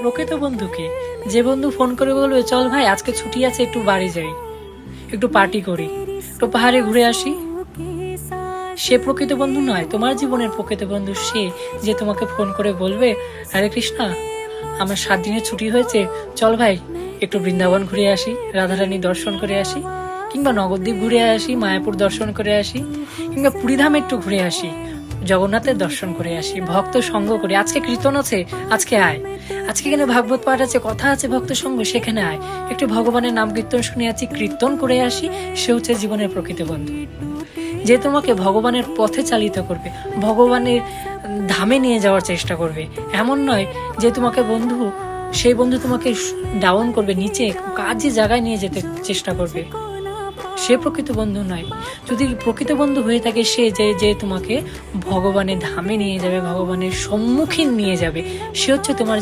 প্রকৃত বন্ধুকে যে বন্ধু ফোন করে বলবে চল ভাই আজকে ছুটি আছে একটু বাড়ি যাই, একটু পার্টি করি, একটু পাহাড়ে ঘুরে আসি, সে প্রকৃত বন্ধু নয়। তোমার জীবনের প্রকৃত বন্ধু সে যে তোমাকে ফোন করে বলবে হরে কৃষ্ণা আমার 7 দিনের ছুটি হয়েছে, চল ভাই একটু বৃন্দাবন ঘুরে আসি, রাধারানী দর্শন করে আসি, কিংবা নবদ্বীপ ঘুরে আসি, মায়াপুর দর্শন করে আসি, কিংবা পুরীধাম একটু ঘুরে আসি, জগন্নাথের দর্শন করে আসি, ভক্ত সঙ্গ করে, আজকে কীর্তন আছে আজকে আয়, আজকে এখানে ভাগবত পাঠ আছে, কথা আছে, ভক্ত সঙ্গ সেখানে আয়, একটু ভগবানের নাম কীর্তন শুনে আছি, কীর্তন করে আসি। সে হচ্ছে জীবনের প্রকৃত বন্ধু, যে তোমাকে ভগবানের পথে চালিত করবে, ভগবানের ধামে নিয়ে যাওয়ার চেষ্টা করবে। এমন নয় যে তোমাকে বন্ধু, সেই বন্ধু তোমাকে ডাউন করবে, নিচে কাজে জায়গায় নিয়ে যেতে চেষ্টা করবে, সে প্রকৃত বন্ধু নয়। যদি প্রকৃত বন্ধু হয়ে থাকে সে যে যে তোমাকে ভগবানের ধামে নিয়ে যাবে, ভগবানের সম্মুখীন নিয়ে যাবে, সে হচ্ছে তোমার